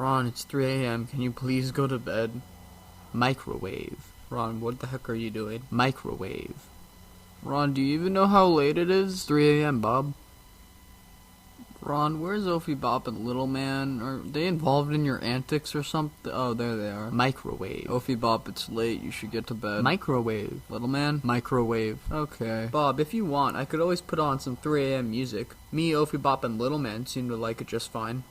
Ron, it's 3 a.m. Can you please go to bed? Microwave. Ron, what the heck are you doing? Microwave. Ron, do you even know how late it is? 3 a.m., Bob. Ron, where's Ophi Bop and Little Man? Are they involved in your antics or something? Oh, there they are. Microwave. Ophi Bop, it's late. You should get to bed. Microwave. Little Man? Microwave. Okay. Bob, if you want, I could always put on some 3 a.m. music. Me, Ophi Bop, and Little Man seem to like it just fine.